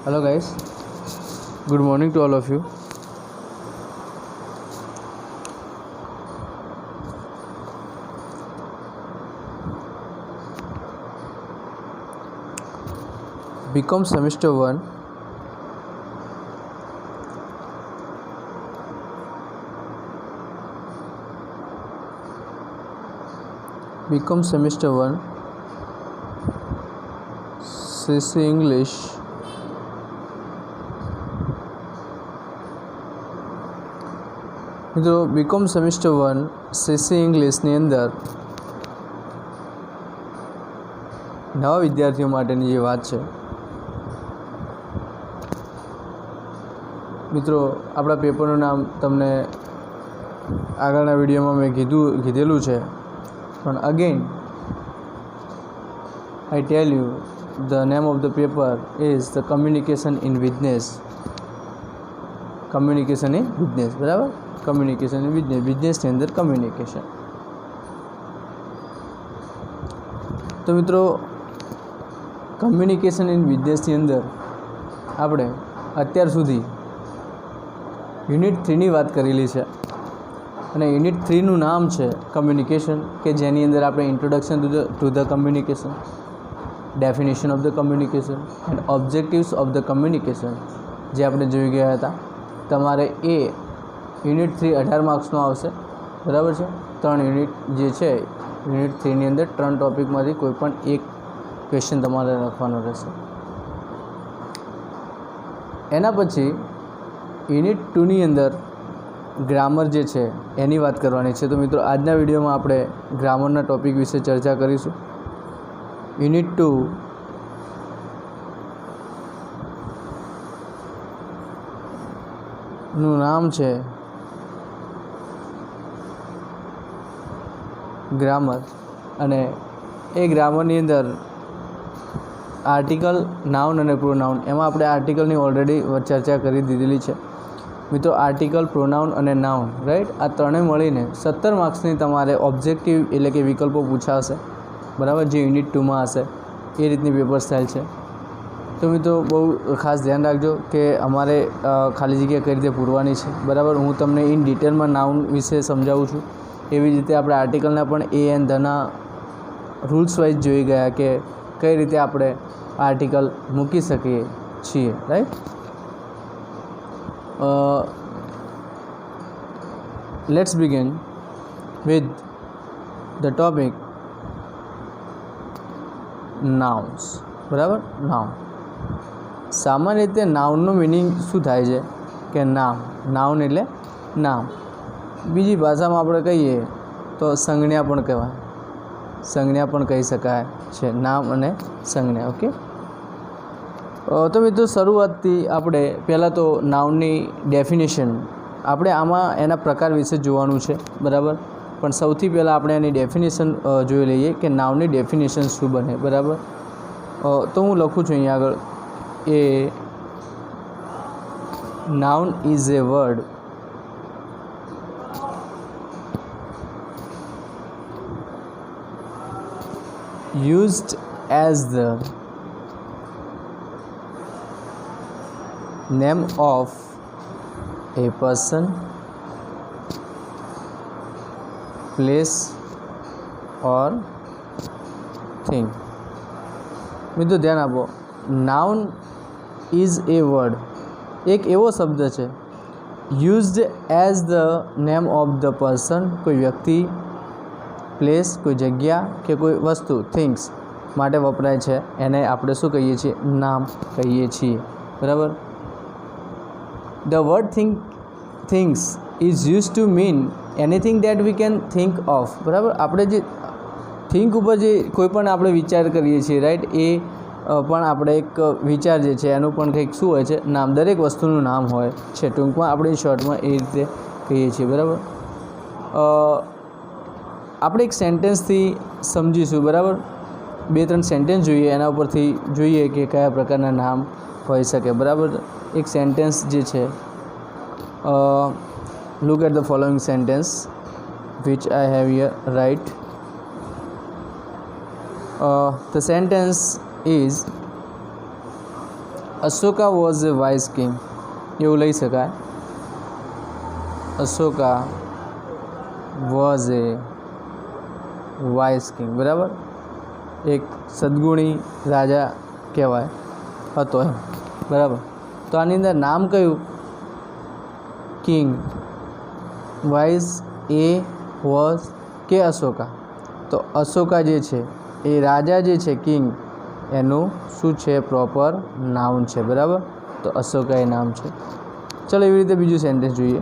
Hello guys, good morning to all of you. BCom semester 1, BCom semester 1, CC English, મિત્રો BCom semester 1 CC ઇંગ્લિશની અંદર નવા વિદ્યાર્થીઓ માટેની જે વાત છે મિત્રો, આપણા પેપરનું નામ તમને આગળના વિડીયોમાં મેં કીધેલું છે, પણ again I tell you the name of the paper is the communication in business. Communication in business, બરાબર. કમ્યુનિકેશન ઇન બિઝનેસ, બિઝનેસની અંદર કમ્યુનિકેશન. તો મિત્રો, કમ્યુનિકેશન ઇન બિઝનેસની અંદર આપણે અત્યાર સુધી યુનિટ 3ની વાત કરેલી છે અને યુનિટ 3નું નામ છે કમ્યુનિકેશન, કે જેની અંદર આપણે introduction to the communication, definition of the communication and objectives of the communication જે આપણે જોઈ ગયા હતા. તમારે એ યુનિટ 3 18 માર્ક્સનો આવશે, બરાબર છે. 3 યુનિટ જે છે યુનિટ 3ની અંદર 3 ટોપિકમાંથી કોઈ પણ એક ક્વેશ્ચન તમારે લખવાનો રહેશે. એના પછી યુનિટ 2ની અંદર ગ્રામર જે છે એની વાત કરવાની છે. તો મિત્રો, આજના વિડીયોમાં આપણે ગ્રામરના ટોપિક વિશે ચર્ચા કરીશું. યુનિટ 2 નું નામ છે ગ્રામર, અને એ ગ્રામરની અંદર આર્ટિકલ, નાઉન અને પ્રોનાઉન, એમાં આપણે આર્ટિકલની ઓલરેડી ચર્ચા કરી દીધેલી છે મિત્રો. આર્ટિકલ, પ્રોનાઉન અને નાઉન, રાઈટ, આ ત્રણેય મળીને 17 માર્ક્સની તમારે ઓબ્જેક્ટિવ એટલે કે વિકલ્પો પૂછાશે, બરાબર, જે યુનિટ 2માં હશે. એ રીતની પેપર સ્ટાઇલ છે. તો મિત્રો, બહુ ખાસ ધ્યાન રાખજો કે અમારે ખાલી જગ્યા કઈ રીતે પૂરવાની છે, બરાબર. હું તમને ઇન ડિટેલમાં નાઉન વિશે સમજાવું છું. એવી જ રીતે આપણે આર્ટિકલના પણ A N Dhana rules wise જોઈ ગયા કે કઈ રીતે આપણે આર્ટિકલ મૂકી શકીએ છીએ, right. Let's begin with the topic nouns, બરાબર. નાઉન, સામાન્ય રીતે નાઉનનું મિનિંગ શું થાય છે કે નામ. નાઉન એટલે નામ. બીજી ભાષામાં આપણે કહીએ તો સંજ્ઞા પણ કહેવાય, સંજ્ઞા પણ કહી શકાય છે, નામ અને સંજ્ઞા. ઓકે. તો મિત્રો, શરૂઆતથી આપણે પહેલાં તો નાઉનની ડેફિનેશન, આપણે આમાં એના પ્રકાર વિશે જોવાનું છે, બરાબર. પણ સૌથી પહેલાં આપણે એની ડેફિનેશન જોઈ લઈએ કે નાઉનની ડેફિનેશન શું બને, બરાબર. તો હું લખું છું અહીંયા આગળ, a noun is a word used as the name of a person, place or thing. મિત્રો, ધ્યાન આપો. નાઉન ઇઝ એ વર્ડ, એક એવો શબ્દ છે, used as the name of the person, કોઈ વ્યક્તિ, પ્લેસ, કોઈ જગ્યા કે કોઈ વસ્તુ, થિંગ્સ માટે વપરાય છે. એને આપણે શું કહીએ છીએ? નામ કહીએ છીએ, બરાબર. The word things is use to mean anything that we can think of, બરાબર. આપણે જે થિંક ઉપર જે કોઈ પણ આપણે વિચાર કરીએ છીએ, રાઈટ, એ પણ આપણે એક વિચાર જે છે એનું પણ કંઈક શું હોય છે? નામ. દરેક વસ્તુનું નામ હોય છે. ટૂંકમાં આપણે શોર્ટમાં એ રીતે કહીએ છીએ, બરાબર. આપણે એક સેન્ટેન્સથી સમજીશું, બરાબર. 2-3 સેન્ટેન્સ જોઈએ, એના ઉપરથી જોઈએ કે કયા પ્રકારના નામ હોઈ શકે, બરાબર. એક સેન્ટેન્સ જે છે, look at the following sentence which I have here right. The sentence is Ashoka was a wise king, એવું લઈ શકાય. Ashoka was a wise king, બરાબર, એક સદગુણી રાજા કહેવાય હતો એમ, બરાબર. તો આની અંદર નામ કયું? કિંગ, વાઇઝ, એ, વોઝ કે અશોકા? તો અશોકા જે છે એ રાજા જે છે કિંગ, એનું શું છે? પ્રોપર નાઉન છે, બરાબર. તો અશોકા એ નામ છે. ચલો એવી રીતે બીજું સેન્ટેન્સ જોઈએ.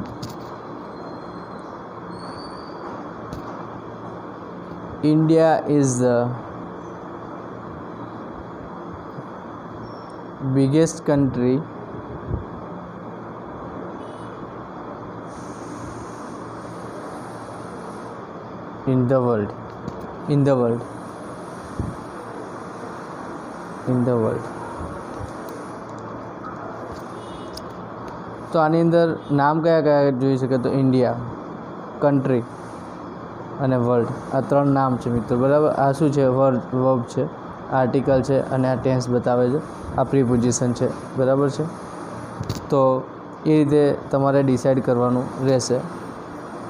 India is the biggest country in the world. તો આની અંદર નામ કયા કયા જોઈ શકે? તો ઇન્ડિયા, કન્ટ્રી અને વર્લ્ડ, આ ત્રણ નામ છે મિત્રો, બરાબર. આ શું છે? વર્બ છે, આર્ટિકલ છે, અને આ ટેન્સ બતાવે છે, આ પ્રીપોઝિશન છે, બરાબર છે. તો એ રીતે તમારે ડિસાઈડ કરવાનું રહેશે.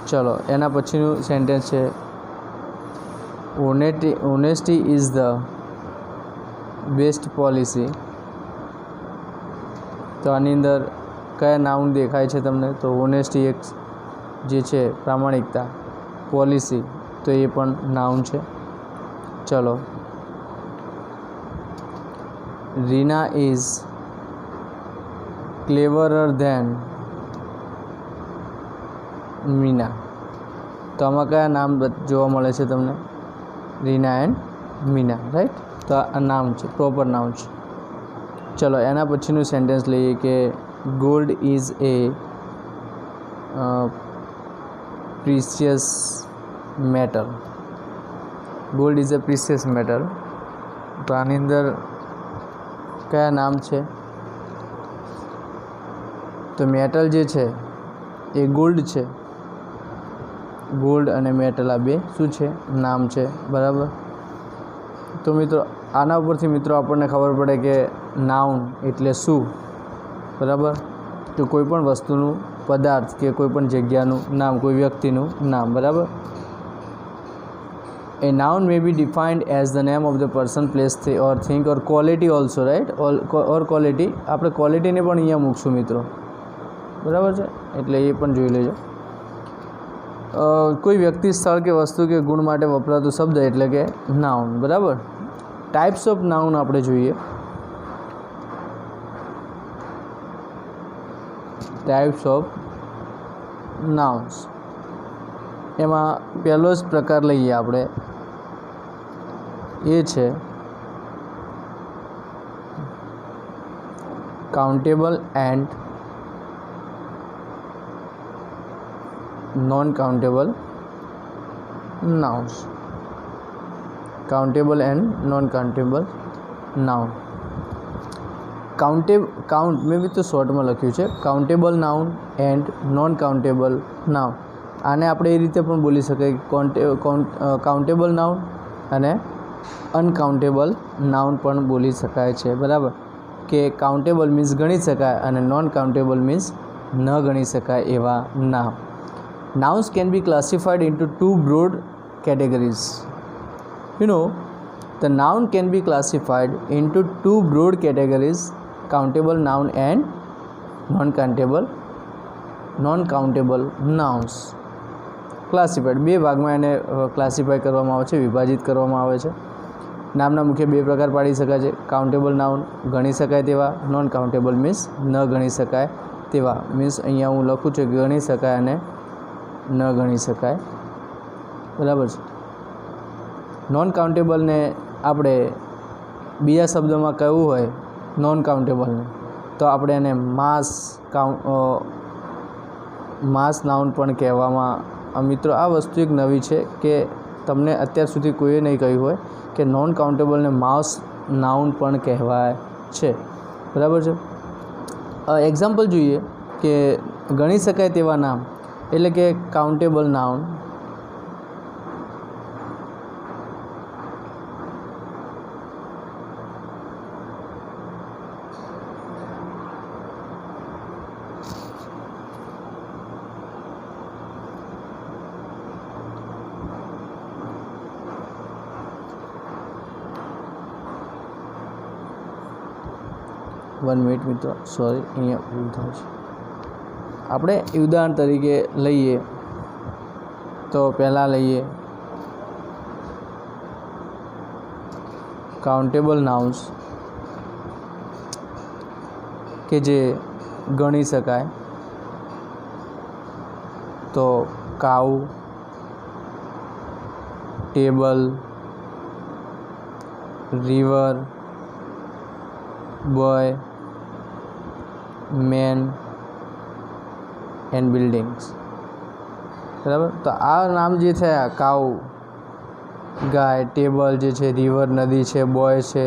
ચલો એના પછીનું સેન્ટેન્સ છે honesty is the best policy. તો આની અંદર કયા નાઉન દેખાય છે તમને? તો ઓનેસ્ટી એક જે છે પ્રામાણિકતા, પોલિસી તો એ પણ નાઉન છે. ચલો Reena is cleverer than Meena. તો આમાં કયા નામ જોવા મળે છે તમને? Reena and Meena, right. તો આ નામ છે, પ્રોપર નામ છે. ચલો એના પછીનું સેન્ટેન્સ લઈએ કે gold is A precious metal. Gold is a precious metal. તો આની અંદર કયા નામ છે? તો મેટલ જે છે એ ગોલ્ડ છે. ગોલ્ડ અને મેટલ આ બે શું છે? નામ છે, બરાબર. તો મિત્રો આના ઉપરથી મિત્રો આપણને ખબર પડે કે નાઉન એટલે શું, બરાબર. તો કોઈ પણ વસ્તુનું, પદાર્થ કે કોઈ પણ જગ્યાનું નામ, કોઈ વ્યક્તિનું નામ, બરાબર. A noun may be defined as the name of the person, place or thing or quality also, right? Or quality. આપણે ક્વોલિટીને પણ અહીંયા મૂકશું મિત્રો, બરાબર છે, એટલે એ પણ જોઈ લેજો. કોઈ વ્યક્તિ, સ્થળ કે વસ્તુ કે ગુણ માટે વપરાતો શબ્દ એટલે કે નાઉન, બરાબર. ટાઈપ્સ ઓફ નાઉન આપણે જોઈએ. ટાઈપ્સ ઓફ નાઉન્સ, એમાં પહેલો જ પ્રકાર લઈએ આપણે, એ છે countable and non countable nouns. Countable and non countable noun. Count મેં બી તો શોર્ટમાં લખ્યું છે, countable noun and non countable noun. આને આપણે એ રીતે પણ બોલી શકાય, કાઉન્ટેબલ નાઉન અને અનકાઉન્ટેબલ નાઉન પણ બોલી શકાય છે, બરાબર. કે કાઉન્ટેબલ મીન્સ ગણી શકાય અને નોન કાઉન્ટેબલ મીન્સ ન ગણી શકાય એવા નામ. Nouns can be classified into two broad categories. You know, the noun can be classified into two broad categories: countable noun and non-countable nouns. Classified, બે ભાગમાં એને ક્લાસિફાય કરવામાં આવે છે, વિભાજિત કરવામાં આવે છે. નામના મુખ્ય બે પ્રકાર પાડી શકાય છે. કાઉન્ટેબલ નાઉન ગણી શકાય તેવા, નોન કાઉન્ટેબલ મીન્સ ન ગણી શકાય તેવા. મીન્સ અહીંયા હું લખું છું ગણી શકાય અને ન ગણી શકાય, બરાબર છે. નોન કાઉન્ટેબલને આપણે બીજા શબ્દોમાં કહેવું હોય નોન કાઉન્ટેબલને, તો આપણે એને માસ નાઉન પણ કહેવામાં. મિત્રો આ વસ્તુ એક નવી છે કે તમને અત્યાર સુધી કોઈએ નહીં કહ્યું હોય કે નોન કાઉન્ટેબલને માસ નાઉન પણ કહેવાય છે, બરાબર છે. એક્ઝામ્પલ જોઈએ કે ગણી શકાય તેવા નામ એટલે કે કાઉન્ટેબલ નાઉન. 1 મિનિટ મિત્રો, સોરી અહીંયા ભૂલ થાય છે. આપણે ઉદાહરણ તરીકે લઈએ તો પહેલાં લઈએ કાઉન્ટેબલ નાઉન્સ કે જે ગણી શકાય. તો cow, table, river, boy, man and buildings. બરાબર. તો આ નામ જે થયા કાઉ ગાય, ટેબલ જે છે રિવર નદી છે, બોય છે,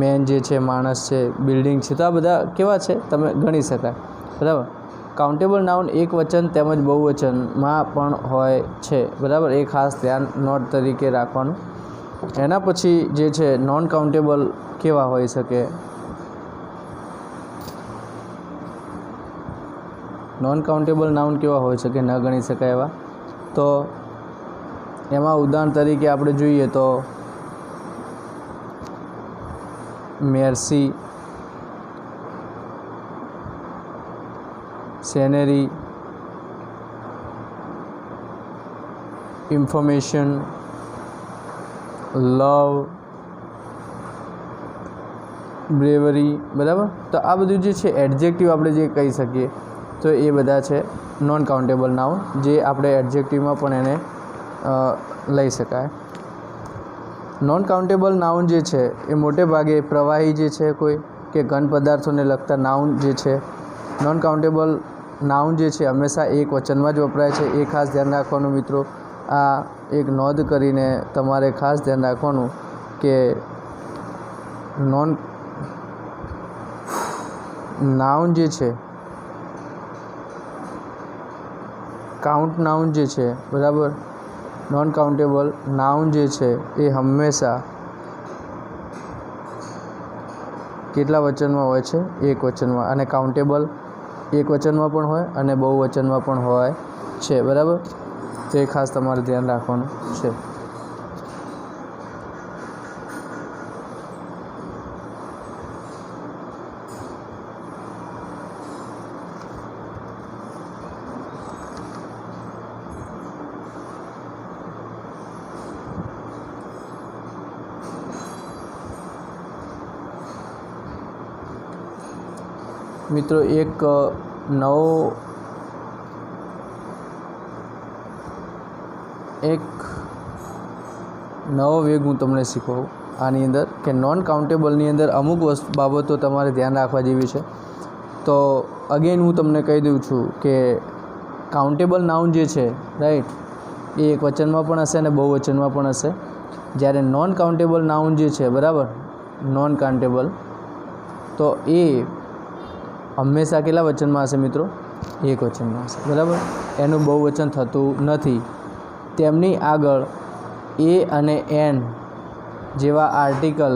મેન જે છે માણસ છે, બિલ્ડિંગ છે, તો આ બધા કેવા છે તમે ગણી શકાય. બરાબર. કાઉન્ટેબલ નાઉન એક વચન તેમજ બહુવચનમાં પણ હોય છે. બરાબર. એ ખાસ ધ્યાન નોટ તરીકે રાખવાનું. એના પછી જે છે નોન કાઉન્ટેબલ કેવા હોઈ શકે. નોન કાઉન્ટેબલ નાઉન કેવા હોઈ શકે, ન ગણી શકાય એવા. તો એમાં ઉદાહરણ તરીકે આપણે જોઈએ તો મેર્સી, સેનેરી, ઇન્ફોર્મેશન, લવ, બ્રેવરી. બરાબર. તો આ બધું જે છે એડજેક્ટિવ આપણે જે કહી શકીએ તો એ બધા છે નોન કાઉન્ટેબલ નાઉન, જે આપણે એડજેક્ટિવમાં પણ એને લઈ શકાય. નોન કાઉન્ટેબલ નાઉન જે છે એ મોટે ભાગે પ્રવાહી જે છે કોઈ કે ઘન પદાર્થોને લગતા નાઉન જે છે. નોન કાઉન્ટેબલ નાઉન જે છે હંમેશા એક વચનમાં જ વપરાય છે. એ ખાસ ધ્યાન રાખવાનું મિત્રો. આ એક નોંધ કરીને તમારે ખાસ ધ્યાન રાખવાનું કે નોન નાઉન જે છે, કાઉન્ટ નાઉન જે છે, બરાબર, નોન કાઉન્ટેબલ નાઉન જે છે એ હંમેશા કેટલા વચનમાં હોય છે? એક વચનમાં. અને કાઉન્ટેબલ એક વચનમાં પણ હોય અને બહુવચનમાં પણ હોય છે. બરાબર. તો એ ખાસ તમારે ધ્યાન રાખવાનું છે. મિત્રો એક નવો વેગ હું તમને શીખવાડું આની અંદર કે નોન કાઉન્ટેબલની અંદર અમુક બાબતો તમારે ધ્યાન રાખવા જેવી છે. તો અગેન હું તમને કહી દઉં છું કે કાઉન્ટેબલ નાઉન જે છે, રાઈટ, એ એક વચનમાં પણ હશે અને બહુવચનમાં પણ હશે. જ્યારે નોન કાઉન્ટેબલ નાઉન જે છે, બરાબર, નોન કાઉન્ટેબલ, તો એ હંમેશા કેટલા વચનમાં હશે મિત્રો? એક વચનમાં હશે. બરાબર. એનું બહુવચન થતું નથી. તેમની આગળ એ અને એન જેવા આર્ટિકલ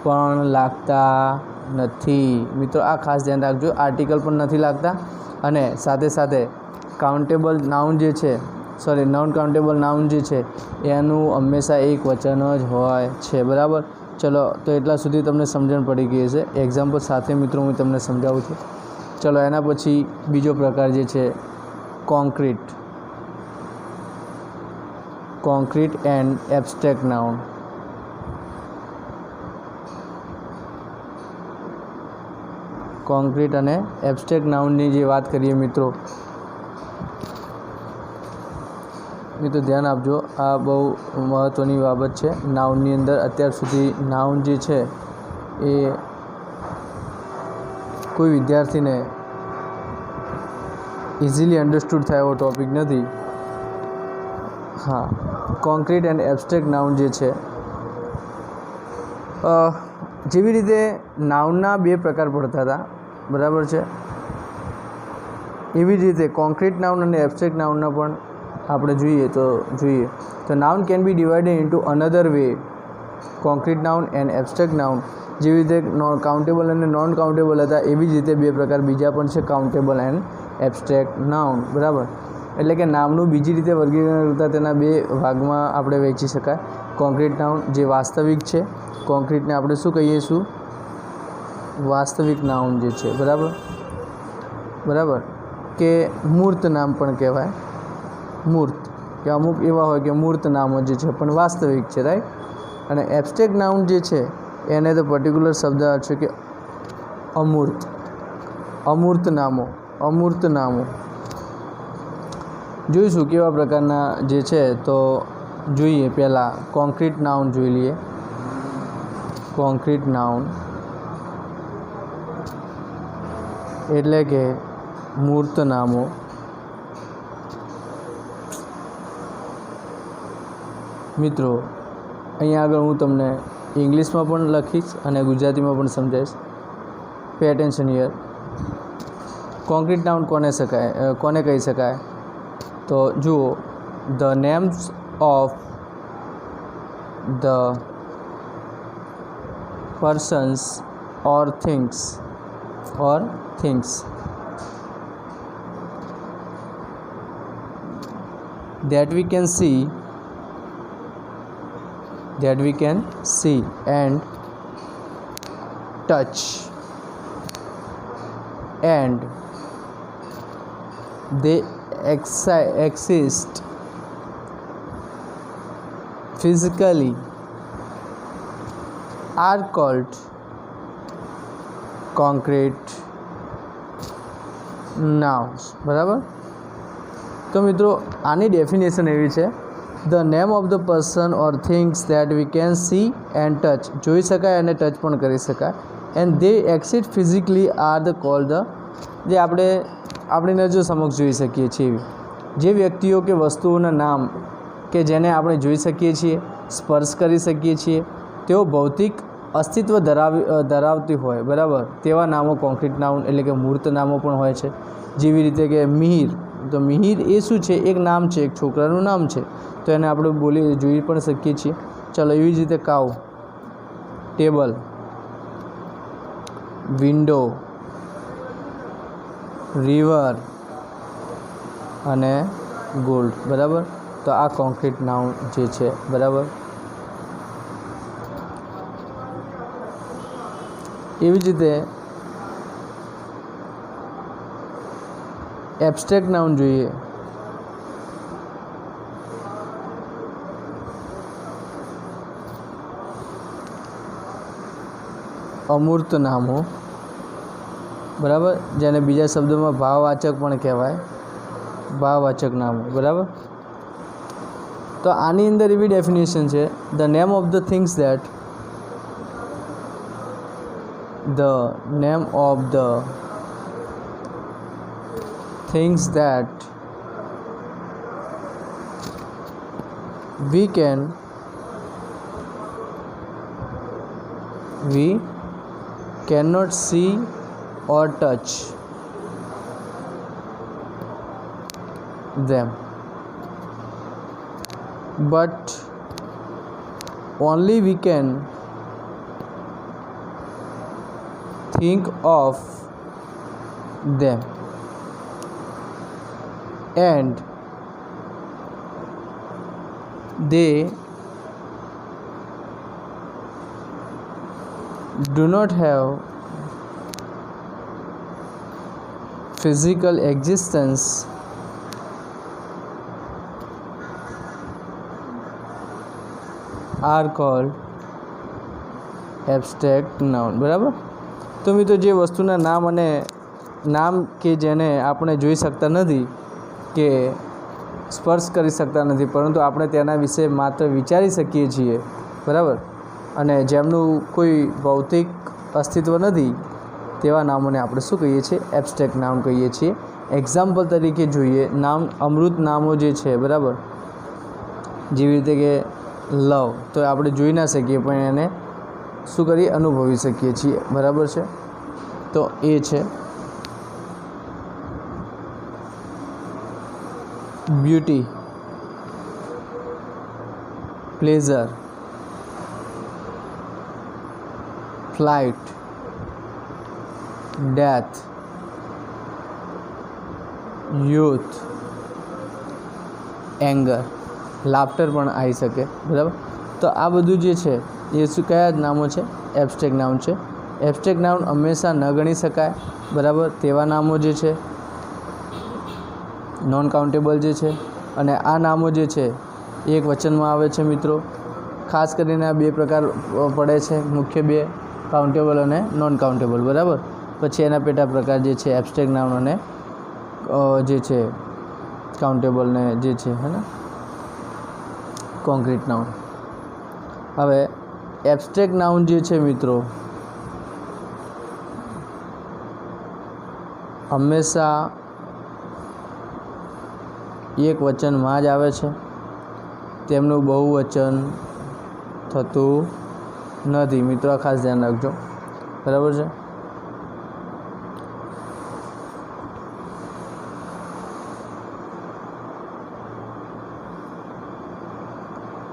પણ લાગતા નથી. મિત્રો આ ખાસ ધ્યાન રાખજો, આર્ટિકલ પણ નથી લાગતા. અને સાથે સાથે કાઉન્ટેબલ નાઉન જે છે, નોન કાઉન્ટેબલ નાઉન જે છે એનું હંમેશા એક વચન જ હોય છે. બરાબર. ચલો, તો એટલા સુધી તમને સમજણ પડી ગઈ હશે. એક્ઝામ્પલ સાથે મિત્રો હું તમને સમજાવું છું. ચલો, એના પછી બીજો પ્રકાર જે છે concrete and abstract noun. Concrete અને એબ્સ્ટ્રેક્ટ નાઉનની જે વાત કરીએ મિત્રો ધ્યાન આપજો, આ બહુ મહત્ત્વની બાબત છે. નાઉનની અંદર અત્યાર સુધી નાઉન જે છે એ કોઈ વિદ્યાર્થીને ઇઝીલી અન્ડરસ્ટૂડ થાય એવો ટૉપિક નથી. હા, કોન્ક્રીટ એન્ડ એબ્સ્ટ્રેક્ટ નાઉન જે છે, જેવી રીતે નાઉનના બે પ્રકાર પડતા હતા, બરાબર છે, એવી જ રીતે કોન્ક્રીટ નાઉન અને એબ્સ્ટ્રેક્ટ નાઉનના પણ આપણે જોઈએ તો noun can be divided into another way. Concrete noun and abstract noun જેવી રીતે કાઉન્ટેબલ અને નોન કાઉન્ટેબલ હતા, એવી જ રીતે બે પ્રકાર બીજા પણ છે, કાઉન્ટેબલ એન્ડ એબ્સ્ટ્રેક્ટ નાઉન. બરાબર. એટલે કે નામનું બીજી રીતે વર્ગીકરણ કરતાં તેના બે ભાગમાં આપણે વહેંચી શકાય. કોન્ક્રીટ નાઉન જે વાસ્તવિક છે, કોન્ક્રીટને આપણે શું કહીશું? વાસ્તવિક નાઉન જે છે, બરાબર કે મૂર્ત નામ પણ કહેવાય, મૂર્ત કે અમુક એવા હોય કે મૂર્ત નામો જે છે પણ વાસ્તવિક છે, રાઈટ. અને એબ્સ્ટ્રેક્ટ નાઉન જે છે એને તો પર્ટિક્યુલર શબ્દ છે કે અમૂર્ત નામો જોઈશું કેવા પ્રકારના જે છે. તો જોઈએ પહેલાં કોન્ક્રીટ નાઉન જોઈ લઈએ. કોન્ક્રીટ નાઉન એટલે કે મૂર્ત નામો. મિત્રો અહીંયા આગળ હું તમને ઇંગ્લિશમાં પણ લખીશ અને ગુજરાતીમાં પણ સમજાવીશ. Pay attention here. Concrete noun કોને કહી શકાય? તો જુઓ, the names of the persons or things that we can see and touch, and they exist physically are called concrete nouns. બરાબર. તો મિત્રો આની ડેફિનેશન એવી છે, the name of the person or things that we can see and touch, જોઈ શકાય અને touch પણ કરી શકાય, and they exist physically are the call the, જે આપણે આપણી નજર સમક્ષ જોઈ શકીએ છીએ જે વ્યક્તિઓ કે વસ્તુઓના નામ કે જેને આપણે જોઈ શકીએ છીએ, સ્પર્શ કરી શકીએ છીએ, તેઓ ભૌતિક અસ્તિત્વ ધરાવતી હોય, બરાબર, તેવા નામો કોન્ક્રીટ નાઉન એટલે કે મૂર્ત નામો પણ હોય છે. જેવી રીતે કે મિહિર, તો મિહિર એ શું છે? એક નામ છે, એક છોકરાનું નામ છે, તો એને આપણે જોઈ પણ શકીએ છીએ. ચાલો, એવી જ રીતે કાઉ, ટેબલ, વિન્ડો, રિવર અને ગોલ્ડ. બરાબર. તો આ કોન્ક્રીટ નાઉન જે છે, બરાબર. એવી જ રીતે એબ્સ્ટ્રેક્ટ નાઉન જોઈએ. અમૂર્ત નામો, બરાબર, જેને બીજા શબ્દોમાં ભાવવાચક પણ કહેવાય, ભાવવાચક નામો. બરાબર. તો આની અંદર એવી ડેફિનેશન છે, the name of the things that we cannot see or touch them, but only we can think of them, and they do not have physical existence are called abstract noun. બરાબર. તો મિત્રો જે વસ્તુના નામ અને નામ કે જેને આપણે જોઈ શકતા નથી કે સ્પર્શ કરી શકતા નથી, પરંતુ આપણે તેના વિશે માત્ર વિચારી શકીએ છીએ, બરાબર, અને જેમનું કોઈ ભૌતિક અસ્તિત્વ નથી, તેવા નામોને આપણે શું કહીએ છીએ? એબ્સ્ટ્રેક્ટ નાઉન કહીએ છીએ. એક્ઝામ્પલ તરીકે જોઈએ, નામ અમૃત નામો જે છે, બરાબર, જેવી રીતે કે લવ, તો આપણે જોઈ ના શકીએ પણ એને શું કરીએ? અનુભવી શકીએ છીએ. બરાબર છે. તો એ છે beauty, pleasure, flight, death, youth, anger, laughter પણ આવી શકે. બરાબર. તો આ બધું જે છે એ શું કયા નામો છે? એબ્સ્ટ્રેક્ટ નાઉન છે. એબ્સ્ટ્રેક્ટ નાઉન હંમેશા ન ગણી શકાય, બરાબર, તેવા નામો જે છે નોન કાઉન્ટેબલ જે છે, અને આ નામો જે છે એક વચનમાં આવે છે મિત્રો. ખાસ કરીને આ બે પ્રકાર પડે છે, મુખ્ય બે, કાઉન્ટેબલ અને નોન કાઉન્ટેબલ, બરાબર. પછી એના પેટા પ્રકાર જે છે એબ્સ્ટ્રેક્ટ નાઉન અને જે છે કાઉન્ટેબલ ને જે છે હે ને કોન્ક્રીટ નાઉન. હવે એબ્સ્ટ્રેક્ટ નાઉન જે છે મિત્રો હંમેશા એક વચનમાં જ આવે છે, તેમનું બહુવચન થતું નથી મિત્રો, આ ખાસ ધ્યાન રાખજો, બરાબર છે.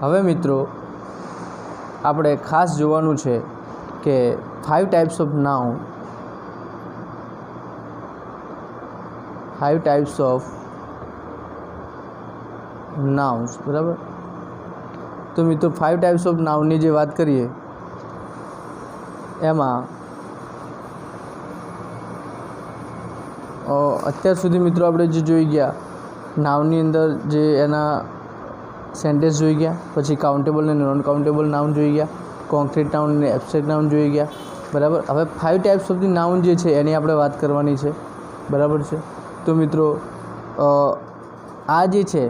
હવે મિત્રો આપણે ખાસ જોવાનું છે કે 5 types of noun, 5 types of nouns, બરાબર. તો મિત્રો 5 ટાઈપ્સ ઓફ નાઉનની જે વાત કરીએ એમાં અત્યાર સુધી મિત્રો આપણે જે જોઈ ગયા નાઉનની અંદર જે એના સેન્ટેન્સ જોઈ ગયા, પછી કાઉન્ટેબલ અને નોન કાઉન્ટેબલ નાઉન જોઈ ગયા, કોન્ક્રીટ નાઉન અને એબ્સ્ટ્રેક્ટ નાઉન જોઈ ગયા, બરાબર. હવે 5 ટાઈપ્સ ઓફ ધી નાઉન જે છે એની આપણે વાત કરવાની છે, બરાબર છે. તો મિત્રો આ જે છે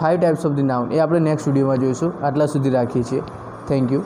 5 ટાઈપ્સ ઓફ ધી નાઉન એ આપણે નેક્સ્ટ વિડીયોમાં જોઈશું. આટલા સુધી રાખીએ છીએ. Thank you.